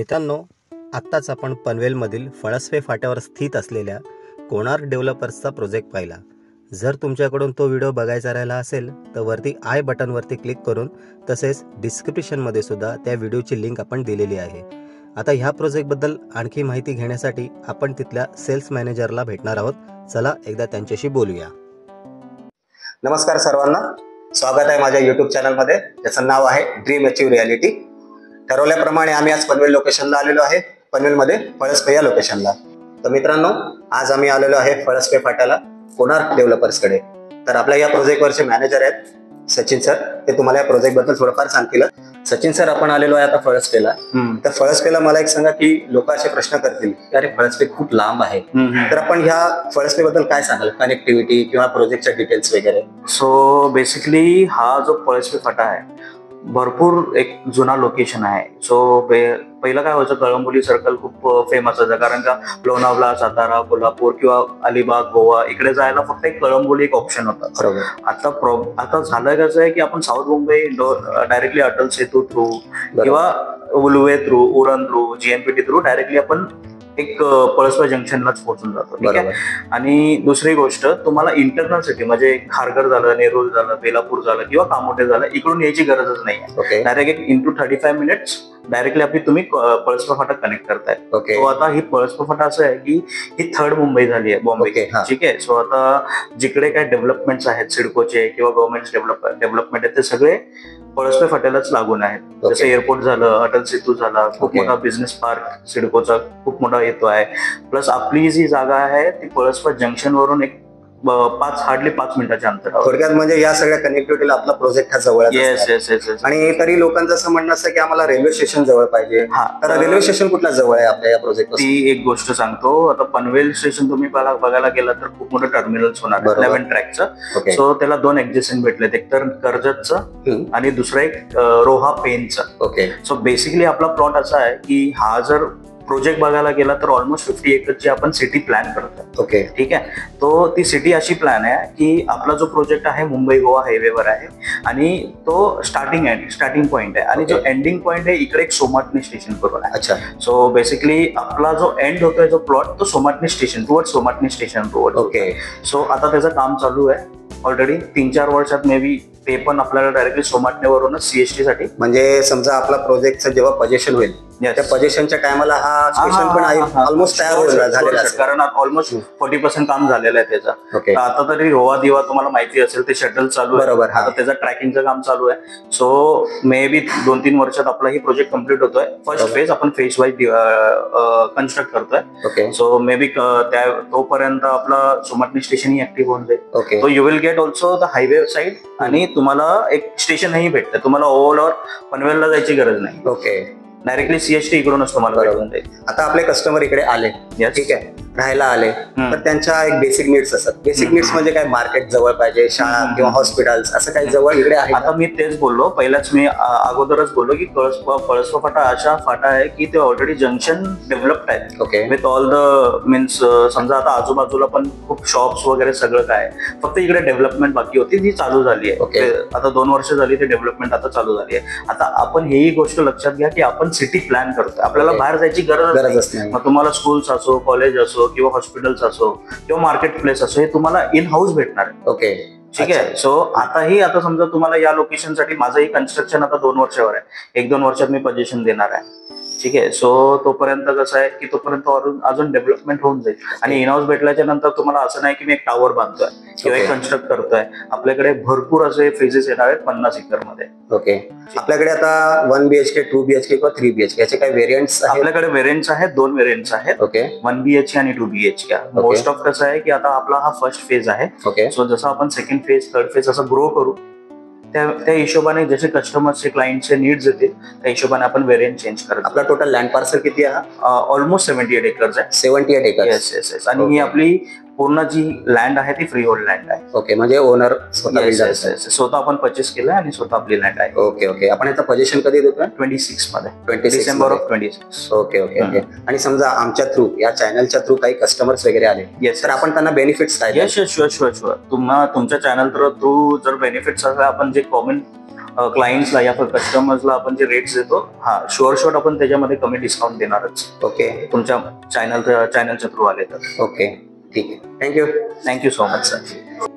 मित्रांनो, आत्ताच आपण पनवेलमधील फळसवे फाट्यावर स्थित असलेल्या कोणार्क डेव्हलपर्सचा प्रोजेक्ट पाहिला. जर तुमच्याकडून तो व्हिडिओ बघायचा राहिला असेल तर वरती आय बटनवरती क्लिक करून तसेच डिस्क्रिप्शनमध्ये सुद्धा त्या व्हिडिओची लिंक आपण दिलेली आहे. आता ह्या प्रोजेक्टबद्दल आणखी माहिती घेण्यासाठी आपण तिथल्या सेल्स मॅनेजरला भेटणार आहोत. चला एकदा त्यांच्याशी बोलूया. नमस्कार सर्वांना, स्वागत आहे माझ्या यूट्यूब चॅनलमध्ये, ज्याचं नाव आहे ड्रीम अचीव रियालिटी. ठरवल्याप्रमाणे आम्ही आज पनवेल लोकेशनला आलेलो आहे, पनवेलमध्ये फळसवे या लोकेशनला. तर मित्रांनो, आज आम्ही आलेलो आहे फळसवे फाट्याला कोणार्क डेव्हलपर्सकडे. तर आपल्या या प्रोजेक्टवरचे मॅनेजर आहेत सचिन सर, ते तुम्हाला या प्रोजेक्ट बद्दल थोडंफार सांगतील. सचिन सर, आपण आलेलो आहे आता फळसवेला. तर फळसवेला मला एक सांगा की लोक असे प्रश्न करतील की अरे फळसवे खूप लांब आहे, तर आपण ह्या फळसवे बद्दल काय सांगाल, कनेक्टिव्हिटी किंवा प्रोजेक्टच्या डिटेल्स वगैरे? सो बेसिकली हा जो फळसवे फाटा आहे भरपूर एक जुना लोकेशन आहे. सो पहिलं काय व्हायचं, कळंबोली सर्कल खूप फेमस होतं, कारण का लोणावळा, सातारा, कोल्हापूर किंवा अलिबाग, गोवा इकडे जायला फक्त एक कळंबोली एक ऑप्शन होता. बरोबर. आता झालं कसं आहे की आपण south Mumbai directly Atal Setu through किंवा Ulwe through, Uran through, JNPT through directly आपण एक पळसवे जंक्शनलाच पोहोचून जातो. ठीक आहे. आणि दुसरी गोष्ट, तुम्हाला इंटरनल सिटी म्हणजे खारघर झालं, नेरूळ झालं, बेलापूर झालं किंवा कामोठे झालं, इकडून यायची गरजच नाही. डायरेक्ट एक इंटू 35 मिनिट्स डायरेक्टली आपली तुम्ही पळसवे फाटा कनेक्ट करताय. सो आता ही पळसवे फाटा असं आहे की ही थर्ड मुंबई झाली आहे, बॉम्बे. ठीक आहे. सो आता जिकडे काय डेव्हलपमेंट्स आहेत सिडकोचे किंवा गव्हर्नमेंट डेव्हलपमेंट आहेत, ते सगळे पळसवे फाट्यालाच लागून आहेत. जसं एअरपोर्ट झालं, अटल सेतू झाला, खूप मोठा बिझनेस पार्क सिडकोचा खूप मोठा येतो आहे. प्लस आपली जी जागा आहे ती पळसवे जंक्शन वरून एक हार्डली 5 मिनिटाच्या अंतरावर. थोडक्यात म्हणजे या सगळ्या कनेक्टिव्हिटीला आपला प्रोजेक्ट हा जवळ आहे. येस. आणि तरी लोकांचं असं म्हणणं असतं की आम्हाला रेल्वे स्टेशन जवळ पाहिजे. तर रेल्वे स्टेशन कुठला जवळ आहे आपल्या या प्रोजेक्ट? ती एक गोष्ट सांगतो. आता पनवेल स्टेशन तुम्ही बघायला गेला तर खूप मोठं टर्मिनल्स होणार 11 ट्रॅकचं. सो त्याला 2 एक्झिस्टंट भेटलेत, एक तर कर्जतचं आणि दुसरं एक रोहा पेनचं. सो बेसिकली आपला प्लॉट असा आहे की हा जर प्रोजेक्ट बघायला गेला तर ऑलमोस्ट 50 एकरची आपण सिटी प्लॅन करतो. ठीक आहे. तो ती सिटी अशी प्लॅन आहे की आपला जो प्रोजेक्ट आहे मुंबई गोवा हायवेवर आहे आणि तो स्टार्टिंग पॉइंट आहे आणि जो एंडिंग पॉइंट आहे इकडे एक सोमाटणे स्टेशन करून आहे. अच्छा. सो बेसिकली आपला जो एंड होतोय जो प्लॉट, तो सोमाटणे स्टेशन रोड. सो आता त्याचं काम चालू आहे ऑलरेडी 3-4 वर्षात मे बी ते पण आपल्याला डायरेक्टली सोमाटणेवरूनच सीएसटी साठी, म्हणजे समजा आपला प्रोजेक्टचं जेव्हा पोझिशन होईल त्या पोझिशनच्या टायमाला हा स्टेशन पण ऑलमोस्ट तयार झालेला आहे, कारण ऑलमोस्ट 40% काम झालेलं आहे त्याचं. आता तरी रोवा दिवा तुम्हाला माहिती असेल, ते शटल चालू आहे. बरोबर. आता त्याचं ट्रॅकिंगचं काम चालू आहे. सो मे बी 2-3 वर्षात आपला ही प्रोजेक्ट कम्प्लीट होतोय. फर्स्ट फेज आपण फेज वाईज कन्स्ट्रक्ट करतोय. सो मे बी तोपर्यंत आपला सोमाटणे स्टेशन ही ऍक्टिव्ह होऊन जाईल. So you will get also the highway side आणि तुम्हाला एक स्टेशनही भेटतं. तुम्हाला ओव्हरऑल पनवेलला जायची गरज नाही. डायरेक्टली सीएसटी इकडूनच तुम्हाला भेटून जाईल. आता आपले कस्टमर इकडे आले, ठीक आहे, राहायला आले, तर त्यांच्या एक बेसिक नीड्स असतात. बेसिक नीड्स म्हणजे काय, मार्केट जवळ पाहिजे, शाळा किंवा हॉस्पिटल्स असं काही जवळ इकडे आहे? आता मी तेच बोललो, पहिल्याच मी अगोदरच बोललो की पळसवे फाटा अशा फाटा आहे की ते ऑलरेडी जंक्शन डेव्हलप्ड आहे विथ ऑल द मीन्स. समजा आता आजूबाजूला पण खूप शॉप्स वगैरे सगळं काय, फक्त इकडे डेव्हलपमेंट बाकी होती, ती चालू झाली आहे. आता 2 वर्ष झाली ती डेव्हलपमेंट आता चालू झाली आहे. आता आपण ही गोष्ट लक्षात घ्या की आपण सिटी प्लॅन करतोय, आपल्याला बाहेर जायची गरजच नाही. मग तुम्हाला स्कूल्स असो, कॉलेज असो किंवा हॉस्पिटल्स असो किंवा मार्केट प्लेस असो, हे तुम्हाला इन हाऊस भेटणार आहे. ठीक आहे. सो आता समजा तुम्हाला या लोकेशनसाठी माझंही कन्स्ट्रक्शन आता 2 वर्षावर आहे, 1-2 वर्षात मी पोझिशन देणार आहे. ठीक आहे. सो तोपर्यंत कसं आहे की तोपर्यंत अजून डेव्हलपमेंट होऊन जाईल. आणि इन हाऊस भेटल्याच्या नंतर तुम्हाला असं नाही की मी एक टावर बांधतोय किंवा एक कन्स्ट्रक्ट करतोय. आपल्याकडे भरपूर असे फेजेस येणार आहेत 50 एकरमध्ये. आपल्याकडे आता 1 BHK, 2 BHK किंवा 3 BHK याचे काही व्हेरियंट्स? आपल्याकडे व्हेरियंट्स आहेत, 2 व्हेरियंट्स आहेत. 1 BHK आणि 2 BHK. मोस्ट ऑफ कसं आहे की आता आपला हा फर्स्ट फेज आहे. सो जसं आपण सेकंड फेज, थर्ड फेज असं ग्रो करू, त्या हिशोबाने जसे कस्टमर्सचे, क्लायंटचे नीड्स येतील त्या हिशोबाने आपण व्हेरियंट चेंज करतो. आपला टोटल लँड पार्सल किती आहे? ऑलमोस्ट 78 एकर्स आहे. 78 एकर्स. येस. आणि ही आपली पूर्ण जी लँड आहे ती फ्री होल्ड लँड आहे. म्हणजे ओनर स्वतः आपण परचेस केलं आणि स्वतः आपली लँड आहे. आपण याचं पोझिशन कधी देतोय? 26 मध्ये, डिसेंबर ऑफ 26. आणि समजा आमच्या थ्रू, या चॅनलच्या थ्रू काही कस्टमर्स वगैरे आले, तर आपण त्यांना बेनिफिट्स काय? शुअर. तुमच्या चॅनल थ्रू जर बेनिफिट्स असं आपण जे कॉमन क्लायंट्सला या कस्टमर्सला आपण जे रेट्स देतो, हा शुअर शॉट आपण त्याच्यामध्ये कमी डिस्काउंट देणारच ओके तुमच्या चॅनलच्या थ्रू आले तर. ओके ठीक आहे. Thank you. Thank you so much sir.